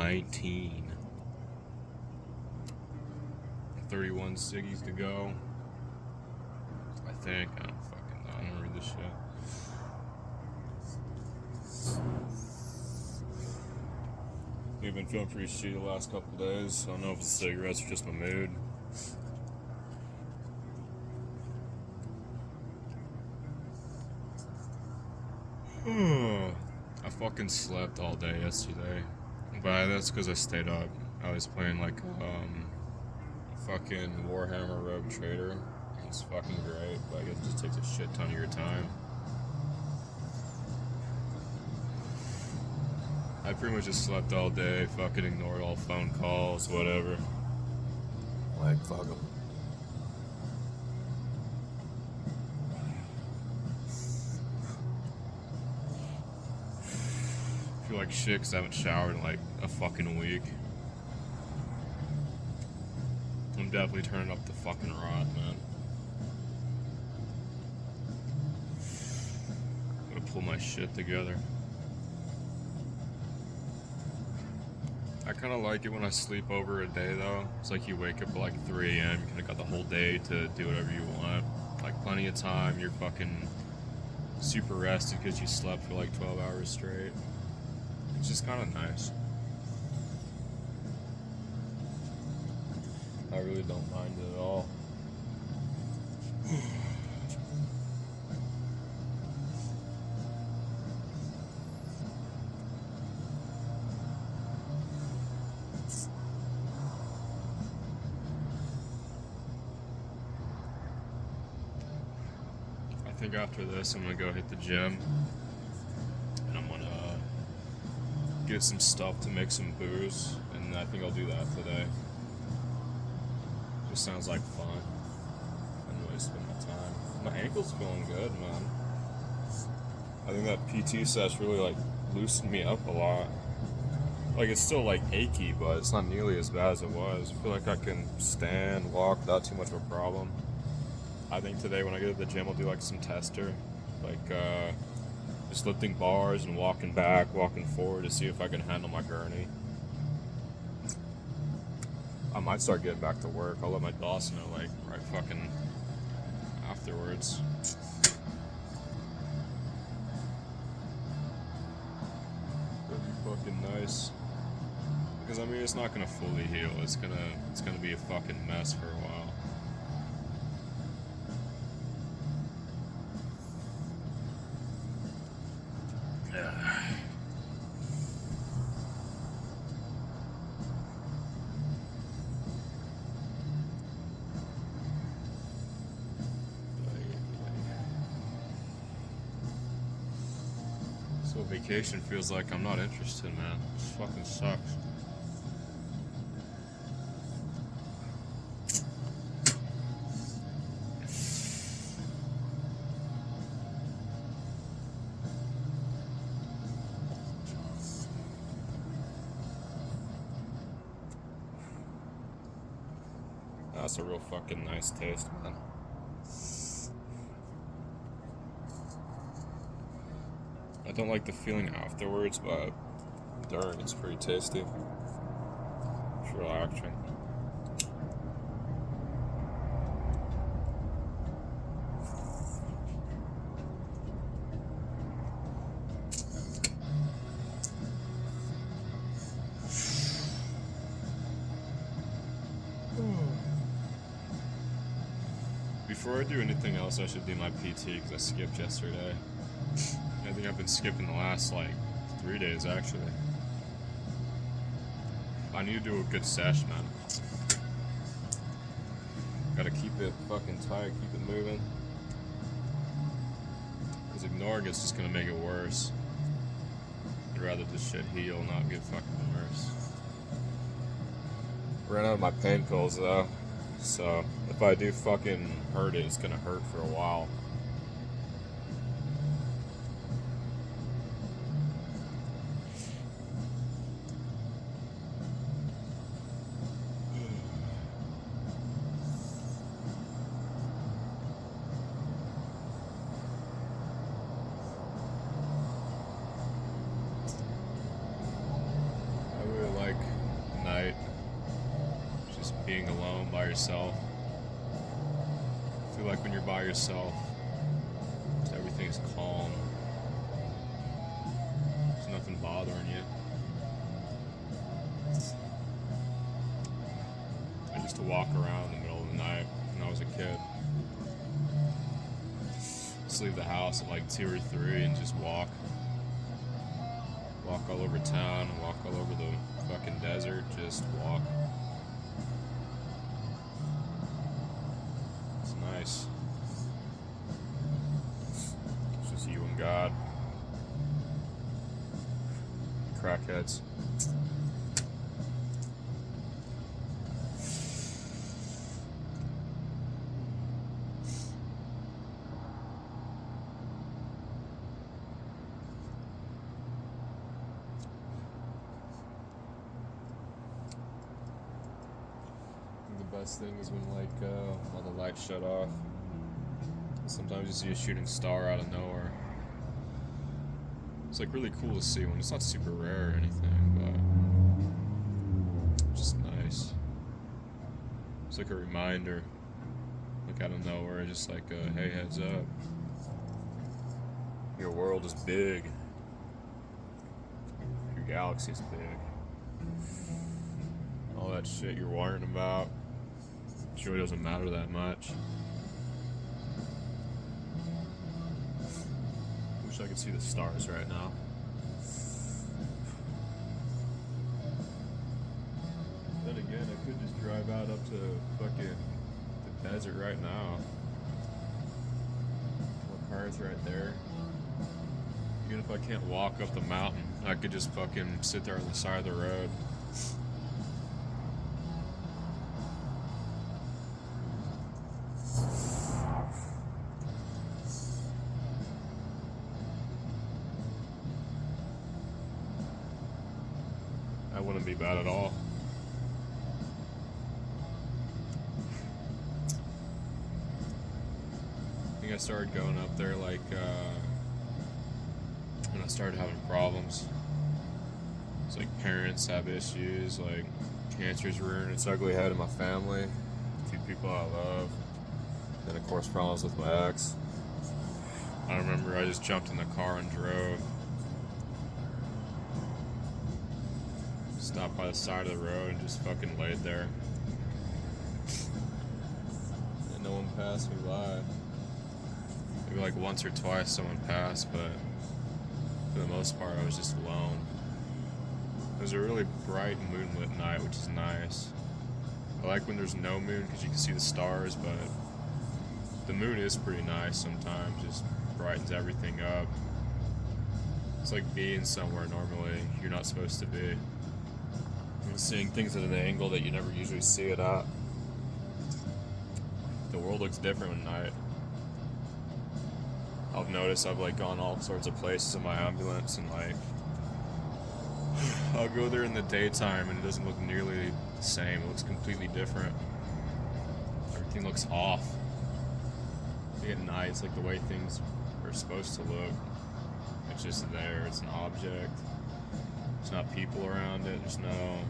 19. 31 ciggies to go. I think. I don't fucking know. I don't read this shit. We've been feeling pretty shitty the last couple days. I don't know if it's cigarettes or just my mood. I fucking slept all day yesterday. But that's because I stayed up. I was playing like fucking Warhammer Rogue Trader. It's fucking great, but I guess it just takes a shit ton of your time. I pretty much just slept all day, fucking ignored all phone calls, whatever. Like, fuck them. I feel like shit because I haven't showered in like a fucking week. I'm definitely turning up the fucking rot, man. Gotta pull my shit together. I kind of like it when I sleep over a day, though. It's like you wake up at like 3 a.m., you kind of got the whole day to do whatever you want. Like, plenty of time, you're fucking super rested because you slept for like 12 hours straight. It's just kind of nice. I really don't mind it at all. I think after this I'm gonna go hit the gym and I'm gonna get some stuff to make some booze, and I think I'll do that today. Just sounds like fun. Fun way to spend my time. My ankle's feeling good, man. I think that PT sesh really like loosened me up a lot. Like, it's still like achy, but it's not nearly as bad as it was. I feel like I can stand, walk without too much of a problem. I think today when I get to the gym I'll do like some tester, like just lifting bars and walking back, walking forward to see if I can handle my gurney. I might start getting back to work. I'll let my boss know like right fucking afterwards. That'd be fucking nice. Because I mean it's not gonna fully heal. It's gonna be a fucking mess for a while. So vacation feels like I'm not interested, man. This fucking sucks. That's a real fucking nice taste, man. I don't like the feeling afterwards, but during it's pretty tasty. It's relaxing. Before I do anything else, I should do my PT because I skipped yesterday. I think I've been skipping the last like 3 days actually. I need to do a good sesh, man. Gotta keep it fucking tight, keep it moving. Because ignoring it's just gonna make it worse. I'd rather this shit heal, not get fucking worse. Ran out of my pain pills though. So if I do fucking hurt it, it's gonna hurt for a while. I really like being alone by yourself. I feel like when you're by yourself, everything's calm. There's nothing bothering you. I used to walk around in the middle of the night when I was a kid. Just leave the house at like 2 or 3 and just walk. Walk all over town, walk all over the fucking desert, just walk. It's nice. It's just you and God. Crackheads. The best thing is when all the lights shut off. Sometimes you see a shooting star out of nowhere. It's like really cool to see when it's not super rare or anything, but it's just nice. It's like a reminder, like out of nowhere, just like hey, heads up. Your world is big. Your galaxy is big. All that shit you're worrying about really doesn't matter that much. Wish I could see the stars right now. Then again, I could just drive out up to fucking the desert right now. My car's right there. Even if I can't walk up the mountain, I could just fucking sit there on the side of the road. That wouldn't be bad at all. I think I started going up there like when I started having problems. It's like parents have issues, like cancer's rearing its ugly head in my family, 2 people I love, and of course problems with my ex. I remember I just jumped in the car and drove. Stopped by the side of the road and just fucking laid there. And no one passed me by. Maybe like once or twice someone passed, but for the most part I was just alone. It was a really bright moonlit night, which is nice. I like when there's no moon because you can see the stars, but the moon is pretty nice sometimes. Just brightens everything up. It's like being somewhere normally you're not supposed to be. Seeing things at an angle that you never usually see it at. The world looks different at night. I've noticed I've like gone all sorts of places in my ambulance and like I'll go there in the daytime and it doesn't look nearly the same. It looks completely different. Everything looks off. At night, it's like the way things are supposed to look. It's just there. It's an object. There's not people around it. There's no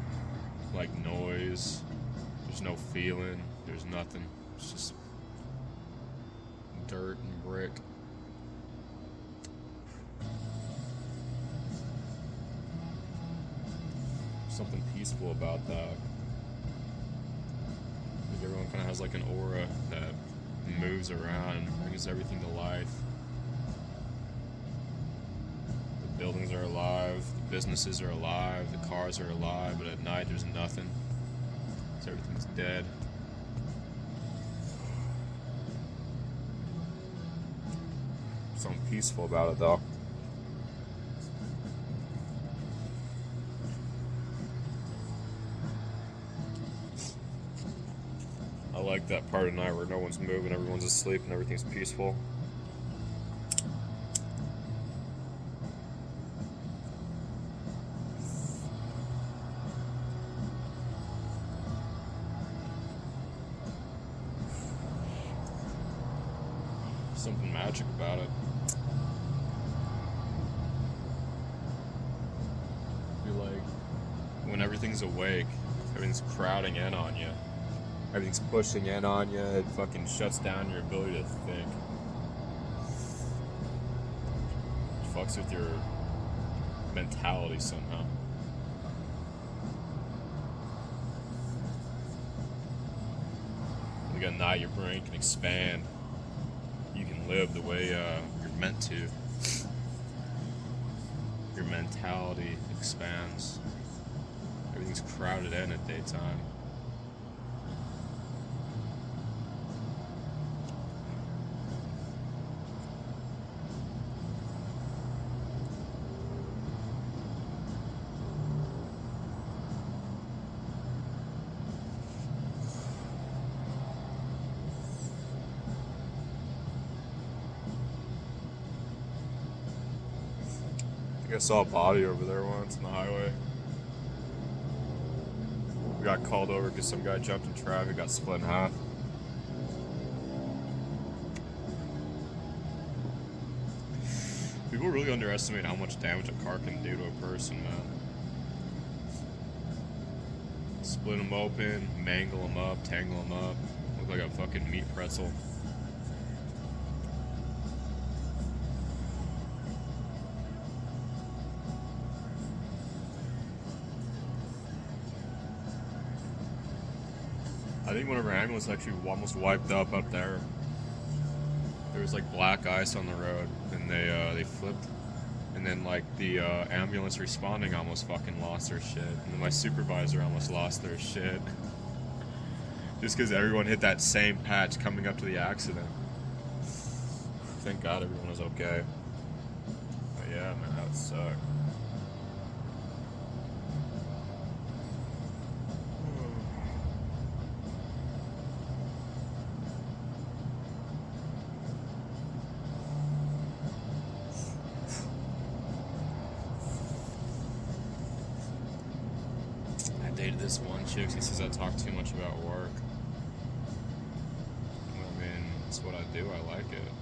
like noise. There's no feeling. There's nothing. It's just dirt and brick. Something peaceful about that. Like everyone kind of has like an aura that moves around and brings everything to life. The buildings are alive, the businesses are alive, the cars are alive, but at night there's nothing. So everything's dead. Something peaceful about it though. I like that part of night where no one's moving, everyone's asleep, and everything's peaceful. Something magic about it. I feel like when everything's awake, everything's crowding in on you. Everything's pushing in on you. It fucking shuts down your ability to think. It fucks with your mentality somehow. Like at night, your brain can expand. You can live the way you're meant to. Your mentality expands. Everything's crowded in at daytime. I saw a body over there once on the highway. We got called over because some guy jumped in traffic, got split in half. People really underestimate how much damage a car can do to a person, man. Split them open, mangle them up, tangle them up. Look like a fucking meat pretzel. I think one of our ambulance actually almost wiped up there. There was like black ice on the road, and they flipped, and then like the ambulance responding almost fucking lost their shit, and then my supervisor almost lost their shit, just because everyone hit that same patch coming up to the accident. Thank God everyone was okay. But yeah, man, that would suck. This one chick, she says I talk too much about work. I mean, it's what I do, I like it.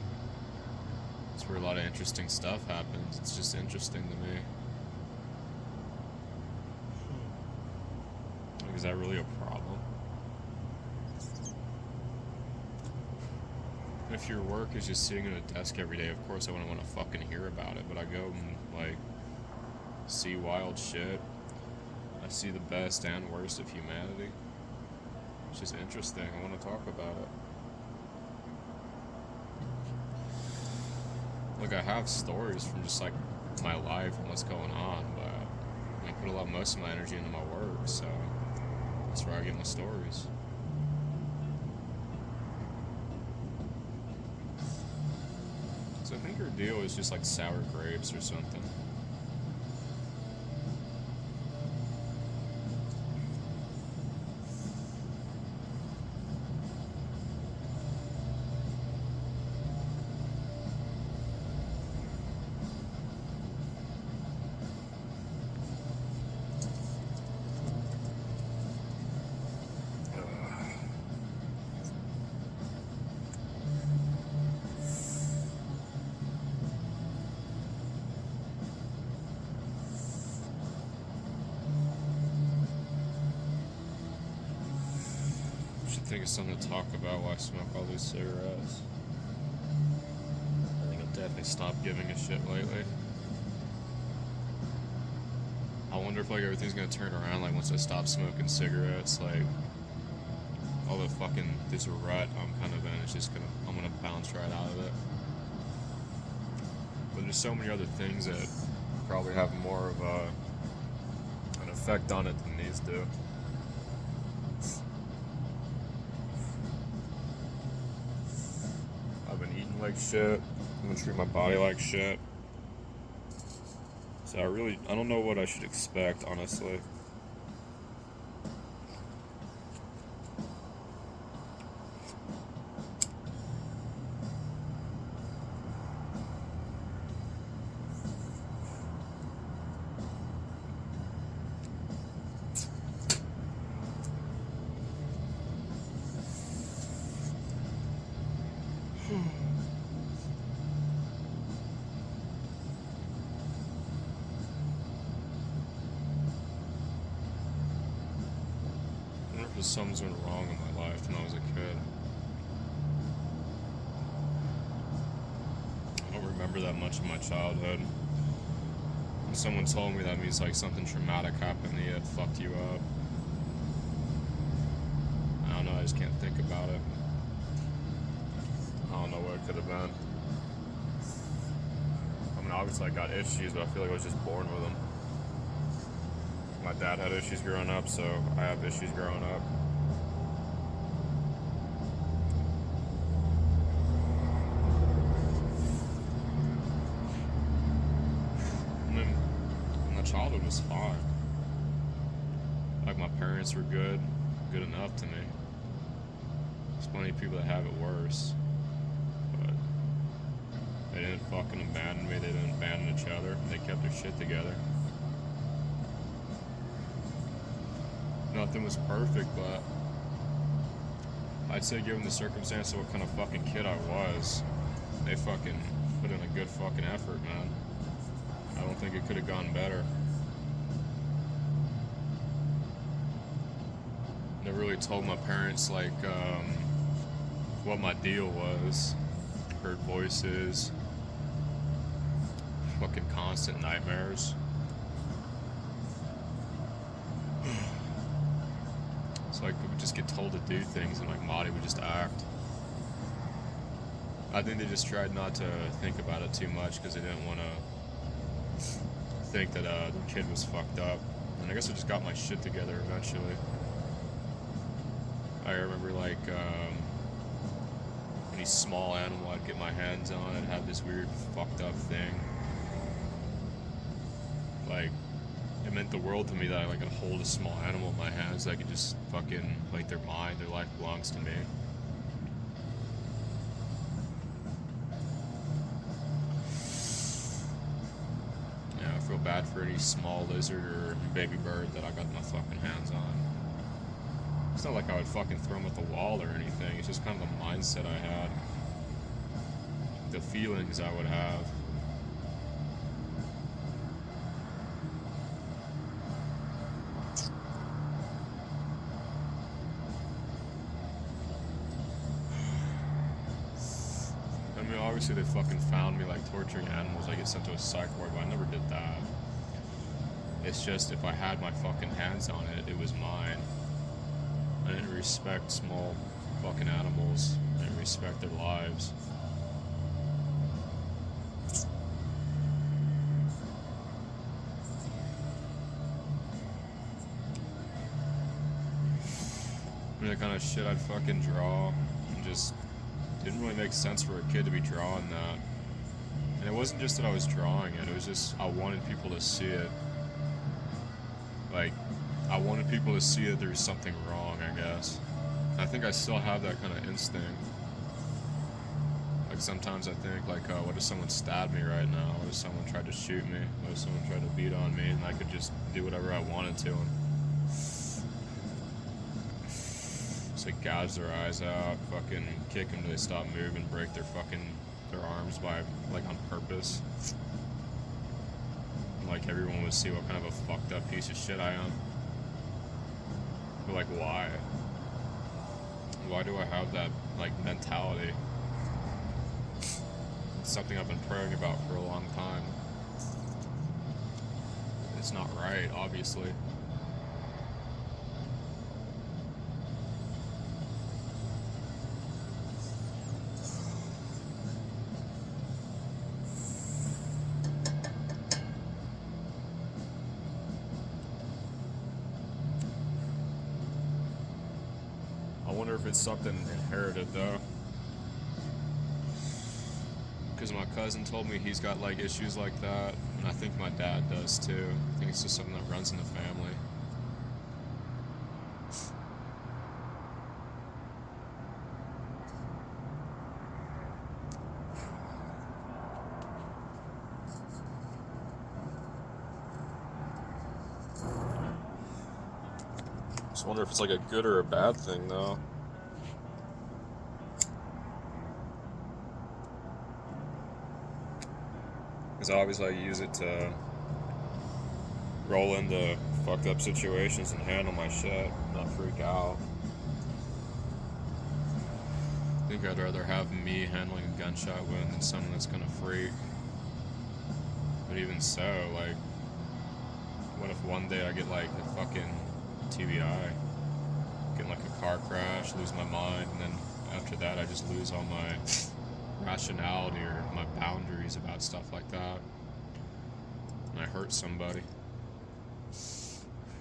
It's where a lot of interesting stuff happens. It's just interesting to me. Like, is that really a problem? If your work is just sitting at a desk every day, of course I wouldn't want to fucking hear about it, but I go and, like, see wild shit. I see the best and worst of humanity. It's just interesting. I want to talk about it. Like, I have stories from just like my life and what's going on, but I put most of my energy into my work, so that's where I get my stories. So I think her deal is just like sour grapes or something. Think of something to talk about while I smoke all these cigarettes. I think I've definitely stopped giving a shit lately. I wonder if like everything's gonna turn around like once I stop smoking cigarettes, like all the fucking this rut I'm kind of in, I'm gonna bounce right out of it. But there's so many other things that probably have more of an effect on it than these do. Like shit. I'm gonna treat my body like shit. So I don't know what I should expect, honestly. that something's went wrong in my life when I was a kid. I don't remember that much of my childhood. When someone told me that means like something traumatic happened to you, it fucked you up. I don't know, I just can't think about it. I don't know what it could have been. I mean, obviously I got issues, but I feel like I was just born with them. My dad had issues growing up, so I have issues growing up. I mean, my childhood was fine. Like, my parents were good enough to me. There's plenty of people that have it worse. But they didn't fucking abandon me, they didn't abandon each other, they kept their shit together. Nothing was perfect, but I'd say given the circumstance of what kind of fucking kid I was, they fucking put in a good fucking effort, man. I don't think it could have gone better. Never really told my parents, like, what my deal was. Heard voices. Fucking constant nightmares. So like, we would just get told to do things and like Marty would just act. I think they just tried not to think about it too much because they didn't want to think that the kid was fucked up. And I guess I just got my shit together eventually. I remember like any small animal I'd get my hands on, I'd have this weird fucked up thing. Like, it meant the world to me that I could hold a small animal in my hands. I could just fucking, like, their mind, their life belongs to me. Yeah, I feel bad for any small lizard or baby bird that I got my fucking hands on. It's not like I would fucking throw them at the wall or anything. It's just kind of the mindset I had. The feelings I would have. I mean, obviously they fucking found me like torturing animals. I get sent to a psych ward, but I never did that. It's just if I had my fucking hands on it, it was mine. I didn't respect small fucking animals. I didn't respect their lives. I mean, the kind of shit I'd fucking draw and just didn't really make sense for a kid to be drawing that. And it wasn't just that I was drawing it, it was just I wanted people to see it. Like, I wanted people to see that there's something wrong, I guess. I think I still have that kind of instinct. Like, sometimes I think, like, what if someone stabbed me right now? What if someone tried to shoot me? What if someone tried to beat on me and I could just do whatever I wanted to them? Like gouge their eyes out, fucking kick them till they stop moving, break their arms by like on purpose. And, like everyone would see what kind of a fucked up piece of shit I am. But like why? Why do I have that like mentality? It's something I've been praying about for a long time. It's not right, obviously. I wonder if it's something inherited though. Because my cousin told me he's got like issues like that, and I think my dad does too. I think it's just something that runs in the family. I wonder if it's like a good or a bad thing though. Because I always like use it to roll into fucked up situations and handle my shit, not freak out. think I'd rather have me handling a gunshot wound than someone that's gonna freak. But even so, like, what if one day I get like a fucking TBI, get in like a car crash, lose my mind, and then after that I just lose all my rationality or my boundaries about stuff like that, and I hurt somebody,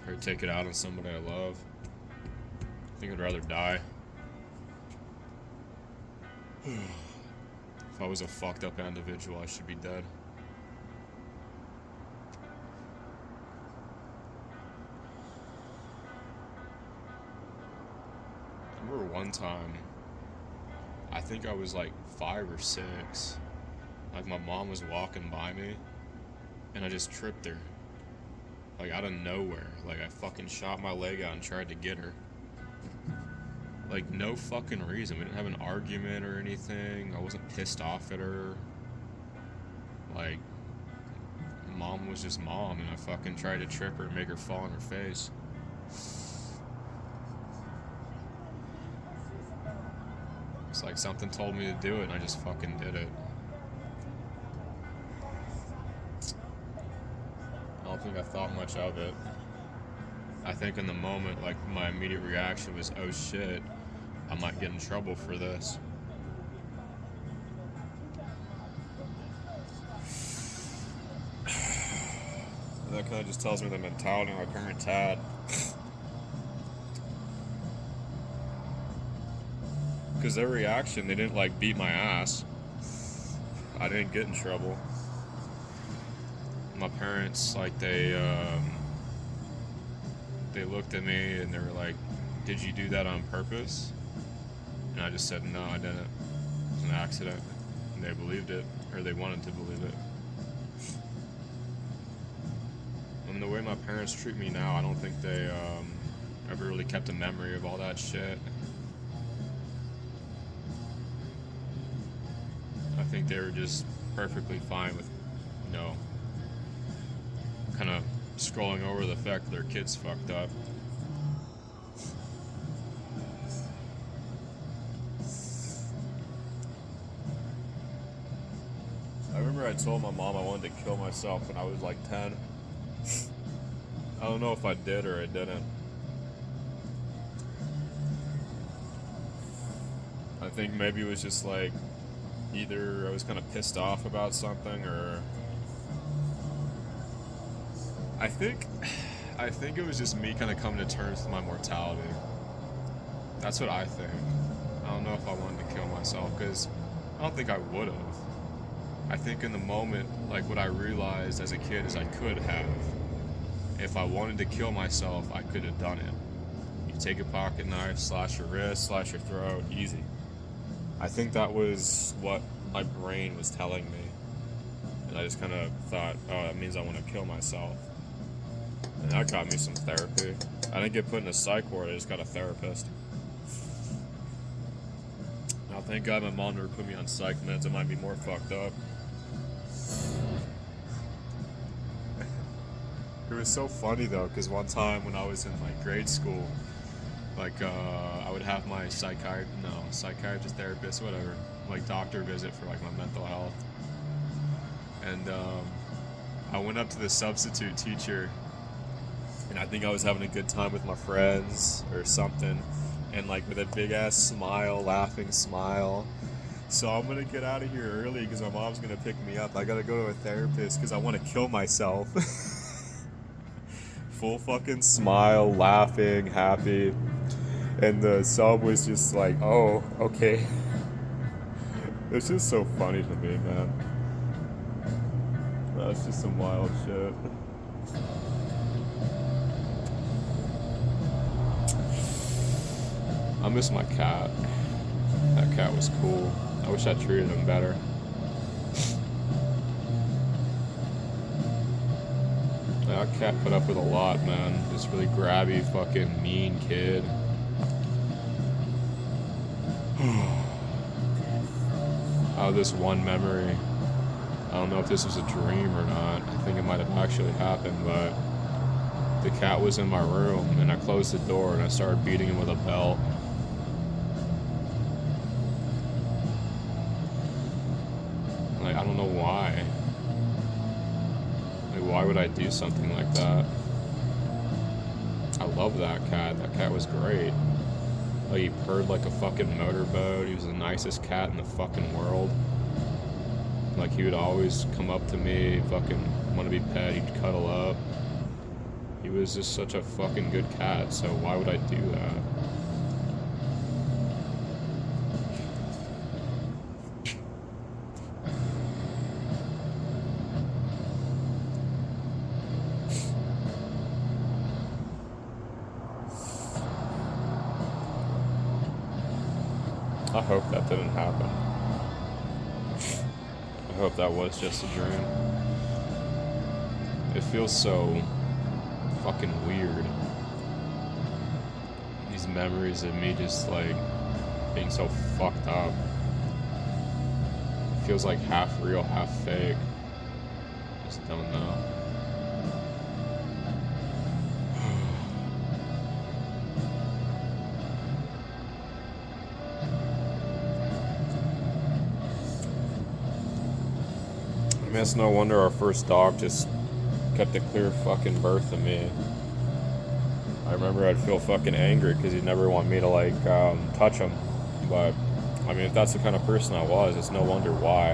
or take it out on somebody I love? I think I'd rather die. If I was a fucked up individual, I should be dead. I remember one time, I think I was like 5 or 6, like my mom was walking by me, and I just tripped her, like out of nowhere. Like I fucking shot my leg out and tried to get her. Like no fucking reason. We didn't have an argument or anything. I wasn't pissed off at her. Like, mom was just mom, and I fucking tried to trip her and make her fall on her face. It's like something told me to do it, and I just fucking did it. I don't think I thought much of it. I think in the moment, like, my immediate reaction was, oh shit, I might get in trouble for this. That kind of just tells me the mentality my parents had. Because their reaction, they didn't like beat my ass. I didn't get in trouble. My parents, like, they looked at me and they were like, did you do that on purpose? And I just said, no, I didn't. It was an accident. And they believed it, or they wanted to believe it. I mean, the way my parents treat me now, I don't think they ever really kept a memory of all that shit. I think they were just perfectly fine with, you know, kind of scrolling over the fact that their kids fucked up. I remember I told my mom I wanted to kill myself when I was like 10. I don't know if I did or I didn't. I think maybe it was just like, either I was kind of pissed off about something, or I think it was just me kind of coming to terms with my mortality. That's what I think. I don't know if I wanted to kill myself, because I don't think I would have. I think in the moment, like, what I realized as a kid is I could have. If I wanted to kill myself, I could have done it. You take a pocket knife, slash your wrist, slash your throat, easy. I think that was what my brain was telling me. And I just kind of thought, oh, that means I want to kill myself. And that got me some therapy. I didn't get put in a psych ward, I just got a therapist. Now, thank God my mom never put me on psych meds. It might be more fucked up. It was so funny though, because one time when I was in like grade school, like I would have my psychiatrist, therapist, whatever, like doctor visit for like my mental health. And I went up to the substitute teacher, and I think I was having a good time with my friends or something, and like with a big ass smile, laughing smile. So I'm gonna get out of here early because my mom's gonna pick me up. I gotta go to a therapist because I want to kill myself. Full fucking smile, laughing, happy. And the sub was just like, oh, okay. It's just so funny to me, man. That's just some wild shit. I miss my cat. That cat was cool. I wish I treated him better. That cat put up with a lot, man. This really grabby, fucking mean kid. Out of this one memory, I don't know if this was a dream or not. I think it might have actually happened, but the cat was in my room, and I closed the door and I started beating him with a belt. why? Like, why would I do something like that? I love that cat. That cat was great. Like, he purred like a fucking motorboat. He was the nicest cat in the fucking world. Like, he would always come up to me, fucking want to be pet. He'd cuddle up. He was just such a fucking good cat, so why would I do that? I hope that didn't happen. I hope that was just a dream. It feels so fucking weird. These memories of me just like being so fucked up. It feels like half real, half fake. Just don't know. I mean, it's no wonder our first dog just kept a clear fucking berth of me. I remember I'd feel fucking angry because he'd never want me to like touch him. But I mean, if that's the kind of person I was, it's no wonder why.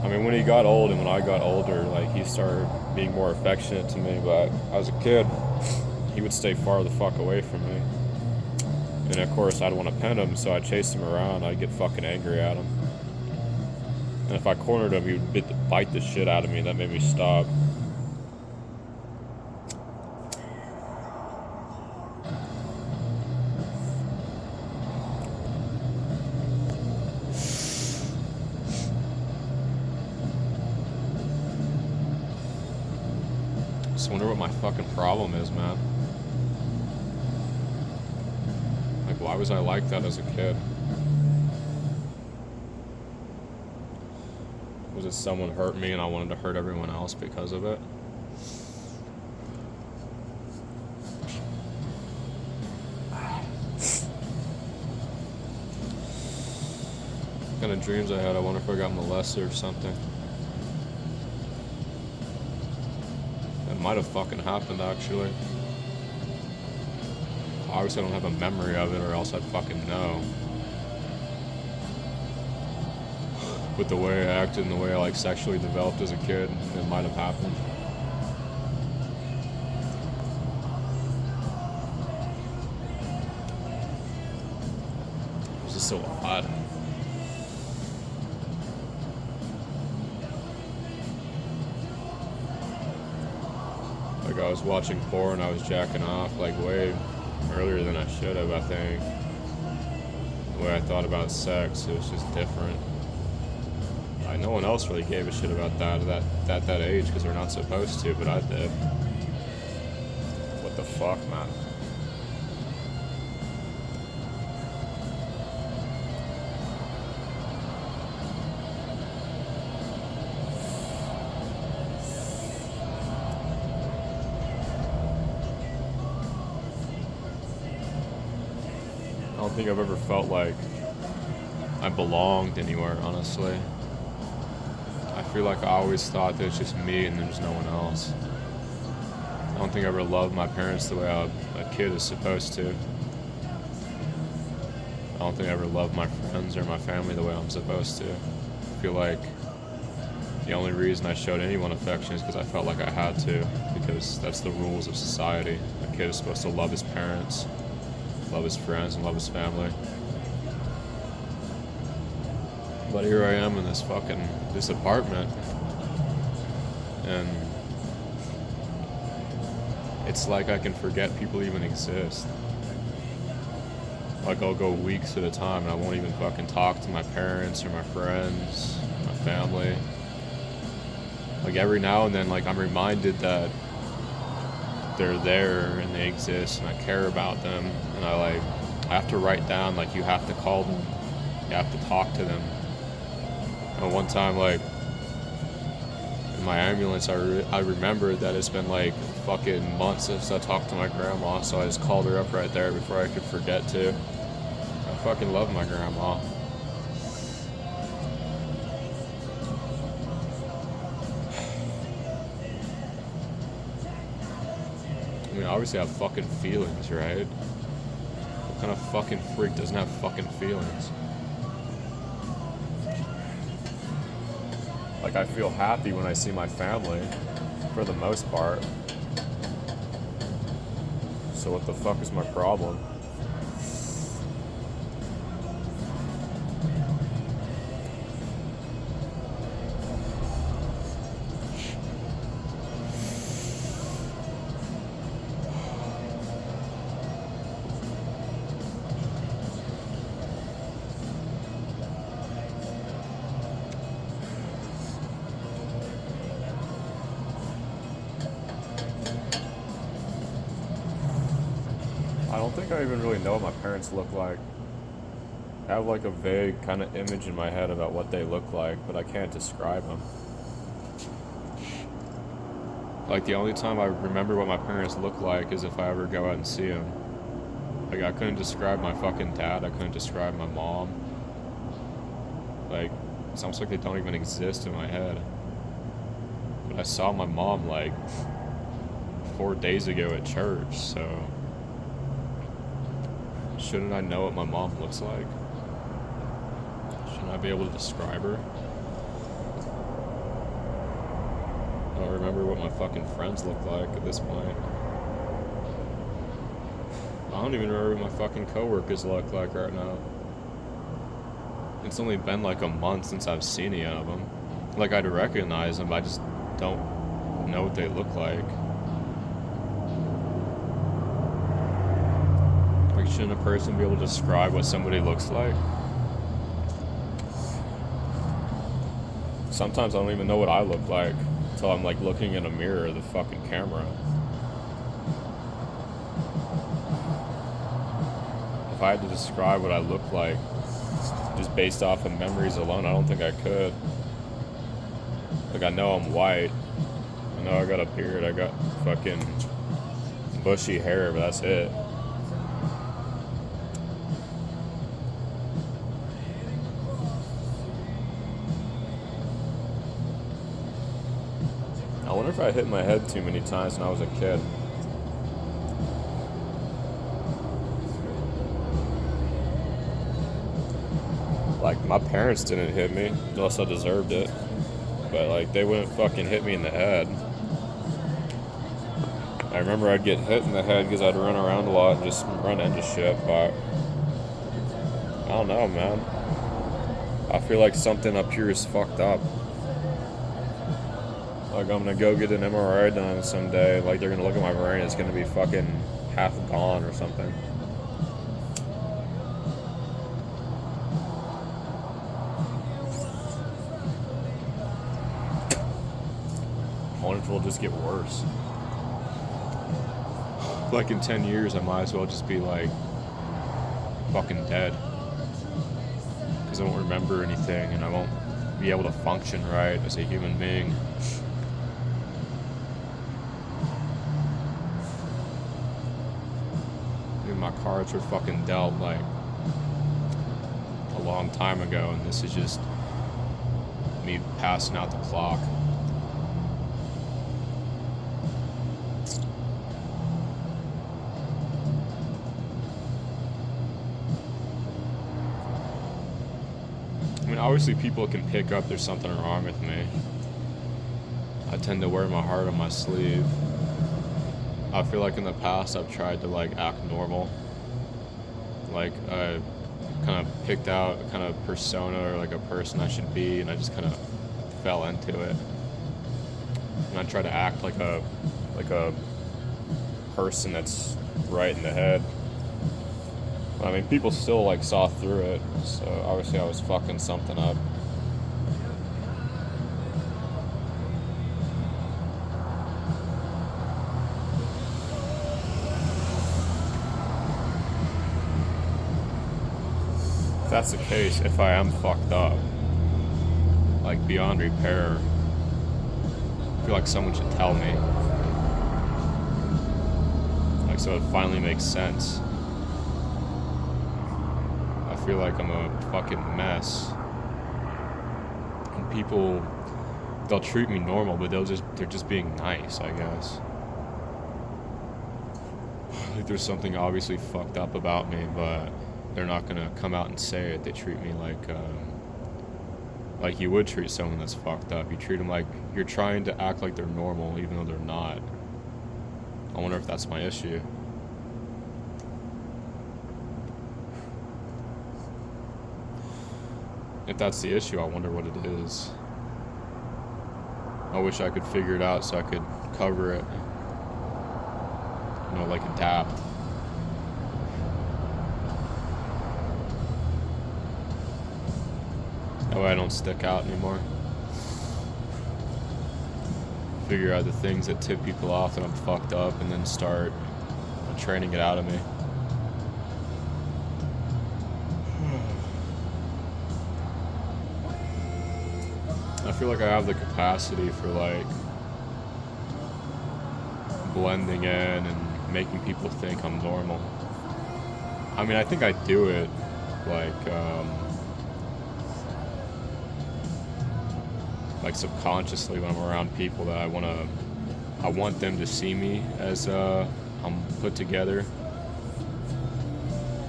I mean, when he got old and when I got older, like, he started being more affectionate to me. But as a kid, he would stay far the fuck away from me. And of course, I'd want to pet him, so I'd chase him around. I'd get fucking angry at him. And if I cornered him, he would bite the shit out of me. That made me stop. I just wonder what my fucking problem is, man. Like, why was I like that as a kid? Was it someone hurt me and I wanted to hurt everyone else because of it? What kind of dreams I had? I wonder if I got molested or something. It might have fucking happened, actually. Obviously I don't have a memory of it, or else I'd fucking know. With the way I acted and the way I like sexually developed as a kid, it might have happened. It was just so odd. Like, I was watching porn, I was jacking off like way earlier than I should have, I think. The way I thought about sex, it was just different. Like, no one else really gave a shit about that at that age, because they're not supposed to, but I did. What the fuck, man? I don't think I've ever felt like I belonged anywhere, honestly. I feel like I always thought that it's just me and there's no one else. I don't think I ever loved my parents the way a kid is supposed to. I don't think I ever loved my friends or my family the way I'm supposed to. I feel like the only reason I showed anyone affection is because I felt like I had to, because that's the rules of society. A kid is supposed to love his parents, love his friends, and love his family. But here I am in this apartment, and it's like I can forget people even exist. Like, I'll go weeks at a time and I won't even fucking talk to my parents or my friends, my family. Like, every now and then, like, I'm reminded that they're there and they exist and I care about them, and I have to write down, like, you have to call them, you have to talk to them. And one time, like, in my ambulance, I remembered that it's been like fucking months since I talked to my grandma, so I just called her up right there before I could forget to. I fucking love my grandma. mean, obviously I have fucking feelings, right? What kind of fucking freak doesn't have fucking feelings? Like, I feel happy when I see my family, for the most part. So what the fuck is my problem? I don't think I even really know what my parents look like. I have like a vague kind of image in my head about what they look like, but I can't describe them. Like, the only time I remember what my parents look like is if I ever go out and see them. Like, I couldn't describe my fucking dad, I couldn't describe my mom. Like, it's almost like they don't even exist in my head. But I saw my mom like 4 days ago at church, so shouldn't I know what my mom looks like? Shouldn't I be able to describe her? I don't remember what my fucking friends look like at this point. I don't even remember what my fucking coworkers look like right now. It's only been like a month since I've seen any of them. Like, I'd recognize them, but I just don't know what they look like. Like, shouldn't a person be able to describe what somebody looks like? Sometimes I don't even know what I look like until I'm like looking in a mirror of the fucking camera. If I had to describe what I look like just based off of memories alone, I don't think I could. Like, I know I'm white. I know I got a beard. I got fucking bushy hair, but that's it. I wonder if I hit my head too many times when I was a kid. Like, my parents didn't hit me, unless I deserved it. But, like, they wouldn't fucking hit me in the head. I remember I'd get hit in the head because I'd run around a lot and just run into shit, but I don't know, man. I feel like something up here is fucked up. Like, I'm gonna go get an MRI done someday. Like, they're gonna look at my brain, it's gonna be fucking half gone or something. I wonder if it'll just get worse. Like, in 10 years, I might as well just be like fucking dead. Because I won't remember anything and I won't be able to function right as a human being. My cards were fucking dealt like a long time ago, and this is just me passing out the clock. I mean, obviously people can pick up there's something wrong with me. I tend to wear my heart on my sleeve. I feel like in the past I've tried to like act normal. Like, I kind of picked out a kind of persona or like a person I should be, and I just kind of fell into it. And I try to act like a person that's right in the head. I mean, people still like saw through it, so obviously I was fucking something up. If that's the case, if I am fucked up, like beyond repair, I feel like someone should tell me. Like, so it finally makes sense. I feel like I'm a fucking mess. And people, they'll treat me normal, but they're just being nice, I guess. like there's something obviously fucked up about me, but they're not gonna come out and say it. They treat me like you would treat someone that's fucked up. You treat them like you're trying to act like they're normal, even though they're not. I wonder if that's my issue. If that's the issue, I wonder what it is. I wish I could figure it out so I could cover it. You know, like adapt. That way I don't stick out anymore. Figure out the things that tip people off that I'm fucked up and then start training it out of me. I feel like I have the capacity for like blending in and making people think I'm normal. I mean, I think I do it like subconsciously when I'm around people that I want them to see me as I'm put together.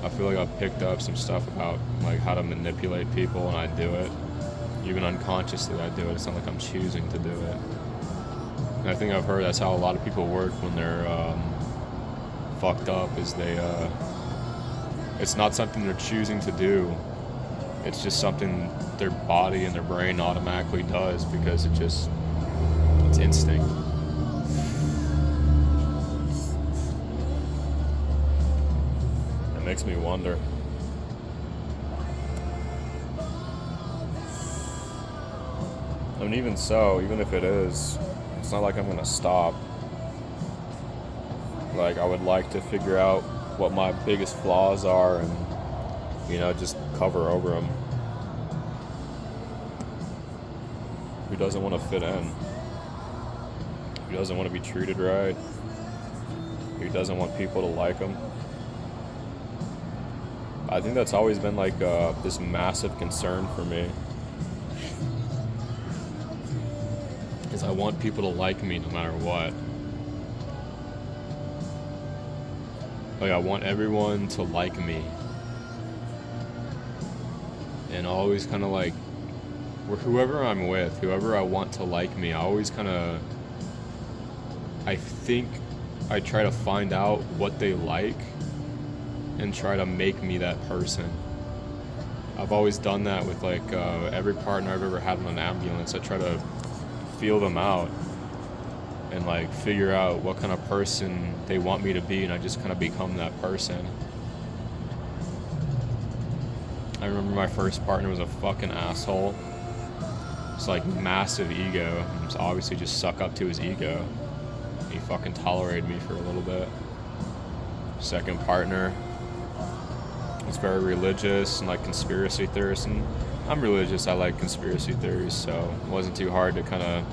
I feel like I've picked up some stuff about like how to manipulate people, and I do it. Even unconsciously I do it. It's not like I'm choosing to do it. And I think I've heard that's how a lot of people work when they're fucked up, is it's not something they're choosing to do. It's just something their body and their brain automatically does because it's instinct. It makes me wonder. I mean, even so, even if it is, it's not like I'm gonna stop. Like, I would like to figure out what my biggest flaws are and, you know, just cover over them. Who doesn't want to fit in? Who doesn't want to be treated right? Who doesn't want people to like them? I think that's always been like this massive concern for me. Is I want people to like me no matter what. Like, I want everyone to like me. And always kind of like, whoever I'm with, whoever I want to like me, I think I try to find out what they like and try to make me that person. I've always done that with like every partner I've ever had in an ambulance. I try to feel them out and like figure out what kind of person they want me to be, and I just kind of become that person. I remember my first partner was a fucking asshole. It's like massive ego. It's obviously just suck up to his ego. He fucking tolerated me for a little bit. Second partner was very religious and like conspiracy theorist, and I'm religious, I like conspiracy theories, so it wasn't too hard to kind of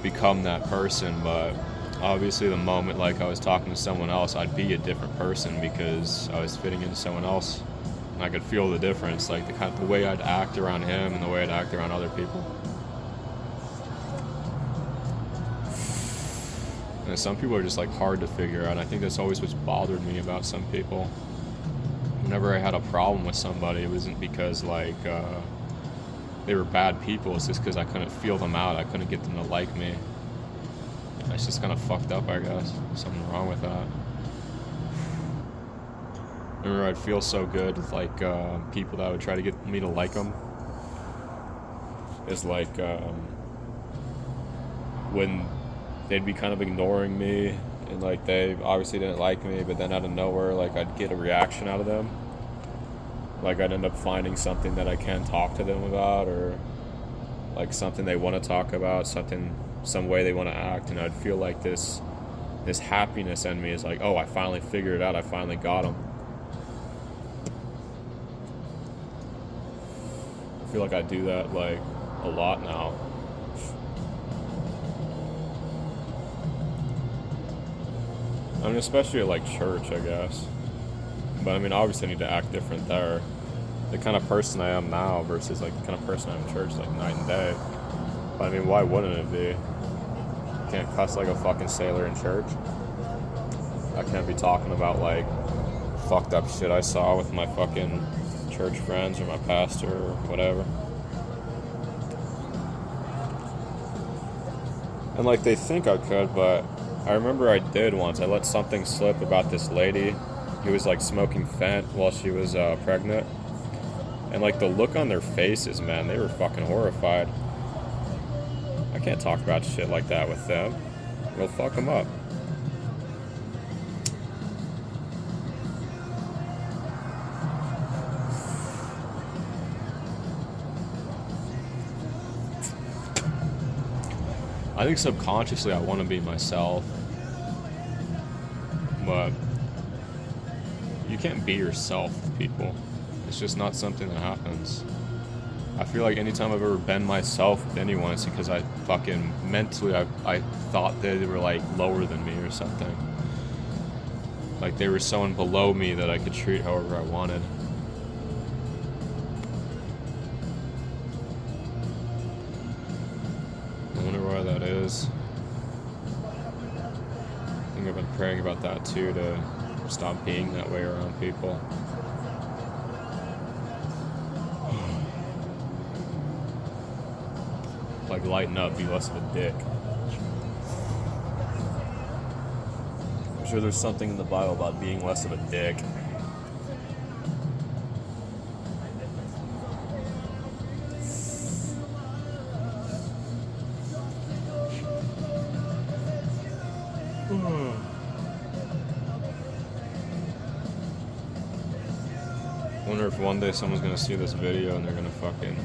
become that person. But obviously the moment like I was talking to someone else, I'd be a different person because I was fitting into someone else. And I could feel the difference, like the way I'd act around him and the way I'd act around other people. And some people are just like hard to figure out. And I think that's always what's bothered me about some people. Whenever I had a problem with somebody, it wasn't because like they were bad people. It's just because I couldn't feel them out. I couldn't get them to like me. It's just kind of fucked up, I guess. Something wrong with that. I remember I'd feel so good with like people that would try to get me to like them. It's like when they'd be kind of ignoring me and like they obviously didn't like me, but then out of nowhere like I'd get a reaction out of them. Like I'd end up finding something that I can talk to them about, or like something they want to talk about, some way they want to act, and I'd feel like this happiness in me is like, oh, I finally figured it out, I finally got them. I feel like I do that like a lot now. I mean, especially at like church, I guess. But I mean, obviously I need to act different there. The kind of person I am now versus like the kind of person I am in church, like night and day. But I mean, why wouldn't it be? You can't cuss like a fucking sailor in church. I can't be talking about like fucked up shit I saw with my fucking church friends or my pastor or whatever. And like they think I could, but I remember I did once. I let something slip about this lady who was like smoking fent while she was pregnant. And like the look on their faces, man, they were fucking horrified. I can't talk about shit like that with them. We'll fuck them up. I think subconsciously I want to be myself, but you can't be yourself with people. It's just not something that happens. I feel like anytime I've ever been myself with anyone, it's because I fucking mentally I thought they were like lower than me or something. Like they were someone below me that I could treat however I wanted. I wonder why that is. I think I've been praying about that too, to stop being that way around people. Like lighten up, be less of a dick. I'm sure there's something in the Bible about being less of a dick. I wonder if one day someone's gonna see this video and they're gonna fucking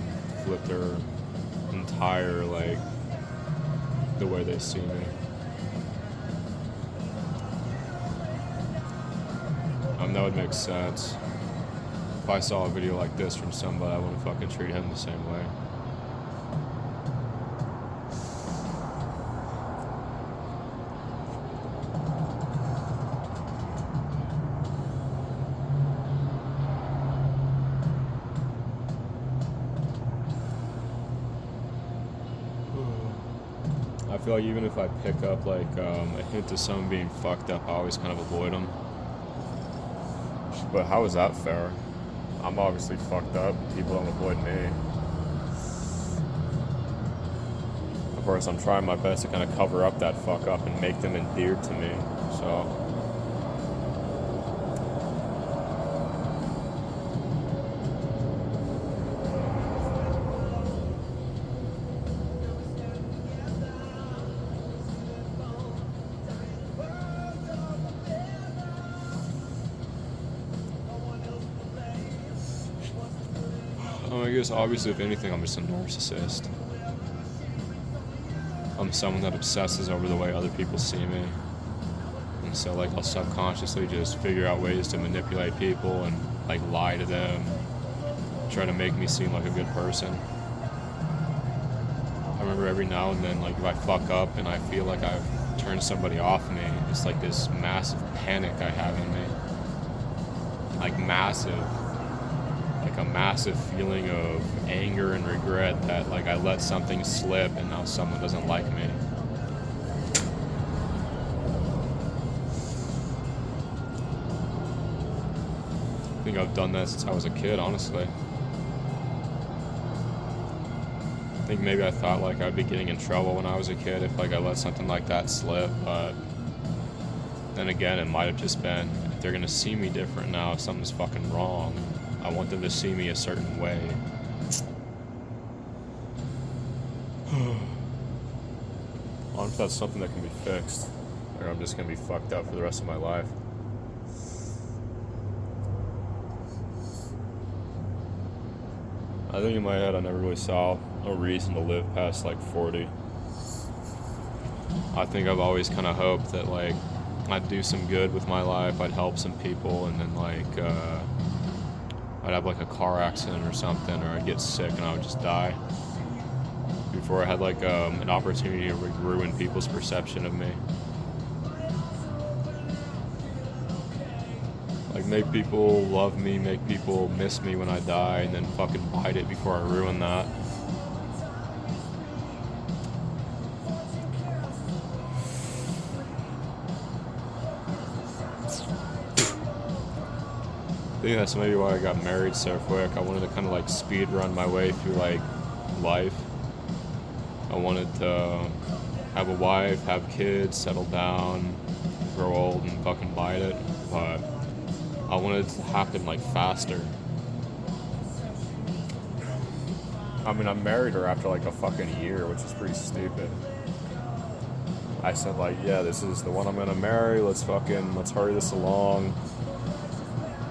flip their entire, like, the way they see me. That would make sense. If I saw a video like this from somebody, I wouldn't fucking treat him the same way. I feel like even if I pick up like a hint of someone being fucked up, I always kind of avoid them. But how is that fair? I'm obviously fucked up. People don't avoid me. Of course, I'm trying my best to kind of cover up that fuck up and make them endeared to me. So. I guess obviously, if anything, I'm just a narcissist. I'm someone that obsesses over the way other people see me. And so like I'll subconsciously just figure out ways to manipulate people and like lie to them, try to make me seem like a good person. I remember every now and then, like if I fuck up and I feel like I've turned somebody off me, it's like this massive panic I have in me. Like a massive feeling of anger and regret that like I let something slip and now someone doesn't like me. I think I've done that since I was a kid, honestly. I think maybe I thought like I'd be getting in trouble when I was a kid if like I let something like that slip, but then again it might have just been, if they're gonna see me different now, if something's fucking wrong, I want them to see me a certain way. I wonder if that's something that can be fixed, or I'm just gonna be fucked up for the rest of my life. I think in my head I never really saw a reason to live past like 40. I think I've always kind of hoped that like I'd do some good with my life, I'd help some people, and then like I'd have like a car accident or something, or I'd get sick and I would just die before I had like an opportunity to ruin people's perception of me. Like make people love me, make people miss me when I die, and then fucking bite it before I ruin that. I think that's maybe why I got married so quick. I wanted to kind of like speed run my way through like life. I wanted to have a wife, have kids, settle down, grow old, and fucking bite it. But I wanted it to happen like faster. I mean, I married her after like a fucking year, which is pretty stupid. I said like, yeah, this is the one I'm gonna marry. Let's hurry this along.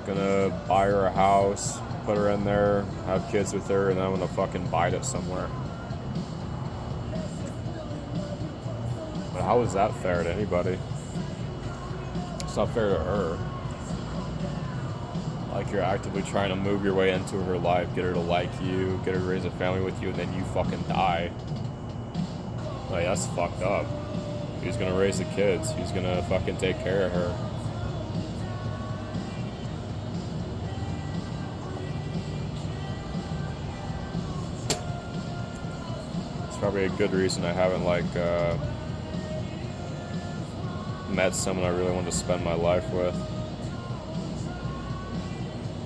Gonna buy her a house, put her in there, have kids with her, and then I'm gonna fucking bite it somewhere. But how is that fair to anybody? It's not fair to her. Like, you're actively trying to move your way into her life, get her to like you, get her to raise a family with you, and then you fucking die. Like, that's fucked up. Who's gonna raise the kids? Who's gonna fucking take care of her? It's probably a good reason I haven't, like, met someone I really want to spend my life with.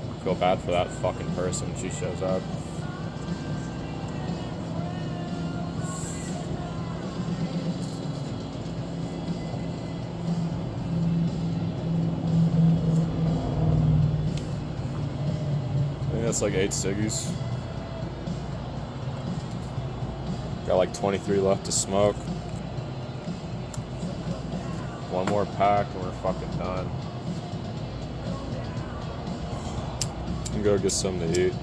I feel bad for that fucking person when she shows up. I think that's like 8 ciggies. Got like 23 left to smoke. One more pack and we're fucking done. I'm gonna go get something to eat.